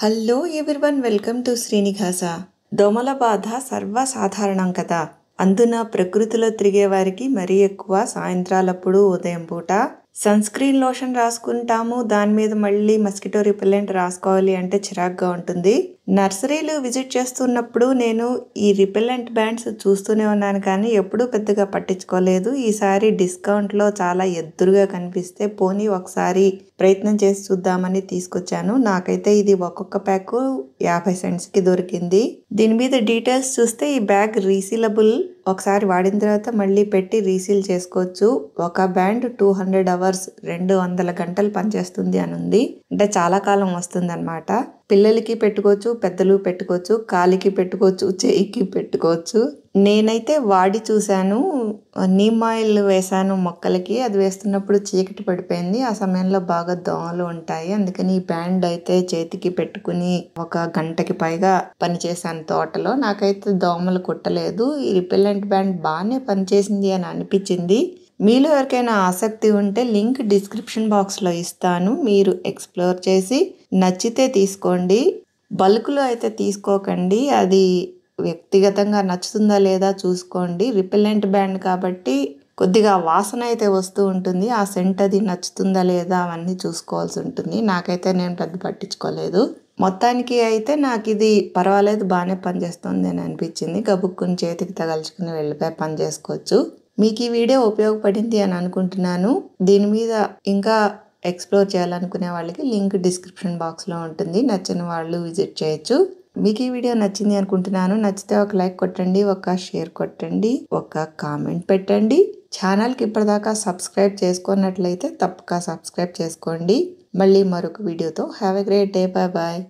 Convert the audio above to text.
Hello everyone, welcome to Srinivasa. దోమల బాధ సర్వసాధారణం కదా. అందున ప్రకృతిలో తిరిగే వారికి మరీ ఎక్కువ సాయంత్రాలప్పుడు, ఉదయం పూట సన్ స్క్రీన్ లోషన్ రాసుకుంటాము. దాని మీద మళ్ళీ మస్కిటో రిపెల్లెంట్ రాసుకోవాలి అంటే చిరాగ్గా ఉంటుంది. నర్సరీలు విజిట్ చేస్తున్నప్పుడు నేను ఈ రిపెల్లెంట్ బ్యాండ్స్ చూస్తూనే ఉన్నాను, కానీ ఎప్పుడూ పెద్దగా పట్టించుకోలేదు. ఈసారి డిస్కౌంట్లో చాలా ఎదురుగా కనిపిస్తే పోనీ ఒకసారి ప్రయత్నం చేసి చూద్దామని తీసుకొచ్చాను. నాకైతే ఇది ఒక్కొక్క ప్యాక్ 50 సెంట్స్కి దొరికింది. దీని మీద డీటెయిల్స్ చూస్తే ఈ బ్యాగ్ రీసీలబుల్, ఒకసారి వాడిన తర్వాత మళ్ళీ పెట్టి రీసీల్ చేసుకోవచ్చు. ఒక బ్యాండ్ 200 అవర్స్ 200 గంటలు పనిచేస్తుంది అని ఉంది. అంటే చాలా కాలం వస్తుంది అనమాట. పిల్లలకి పెట్టుకోవచ్చు, పెద్దలు పెట్టుకోవచ్చు, కాలికి పెట్టుకోవచ్చు, చేయికి పెట్టుకోవచ్చు. నేనైతే వాడి చూశాను. నీమ్ ఆయిల్ వేసాను మొక్కలకి. అది వేస్తున్నప్పుడు చీకటి పడిపోయింది. ఆ సమయంలో బాగా దోమలు ఉంటాయి. అందుకని ఈ బ్యాండ్ అయితే చేతికి పెట్టుకుని ఒక గంటకి పైగా పనిచేశాను తోటలో. నాకైతే దోమలు కుట్టలేదు. ఈ రిపెల్లెంట్ బ్యాండ్ బాగానే పనిచేసింది అని అనిపించింది. మీలో ఎవరికైనా ఆసక్తి ఉంటే లింక్ డిస్క్రిప్షన్ బాక్స్లో ఇస్తాను. మీరు ఎక్స్ప్లోర్ చేసి నచ్చితే తీసుకోండి. బల్క్లో అయితే తీసుకోకండి. అది వ్యక్తిగతంగా నచ్చుతుందా లేదా చూసుకోండి. రిపెల్లెంట్ బ్యాండ్ కాబట్టి కొద్దిగా వాసన అయితే వస్తూ ఉంటుంది. ఆ సెంట్ అది నచ్చుతుందా లేదా అవన్నీ చూసుకోవాల్సి ఉంటుంది. నాకైతే నేను పెద్ద పట్టించుకోలేదు. మొత్తానికి అయితే నాకు ఇది పర్వాలేదు, బాగానే పనిచేస్తుంది అని అనిపించింది. గబుక్కుని చేతికి తగల్చుకుని వెళ్ళిపోయి పని చేసుకోవచ్చు. మీకు ఈ వీడియో ఉపయోగపడింది అని అనుకుంటున్నాను. దీని మీద ఇంకా ఎక్స్ప్లోర్ చేయాలనుకునే వాళ్ళకి లింక్ డిస్క్రిప్షన్ బాక్స్లో ఉంటుంది. నచ్చిన వాళ్ళు విజిట్ చేయొచ్చు. మీకు ఈ వీడియో నచ్చింది అనుకుంటున్నాను. నచ్చితే ఒక లైక్ కొట్టండి, ఒక షేర్ కొట్టండి, ఒక కామెంట్ పెట్టండి. ఛానల్కి ఇప్పటిదాకా సబ్స్క్రైబ్ చేసుకున్నట్లయితే తప్పక సబ్స్క్రైబ్ చేసుకోండి. మళ్ళీ మరొక వీడియోతో have a great day. Bye bye.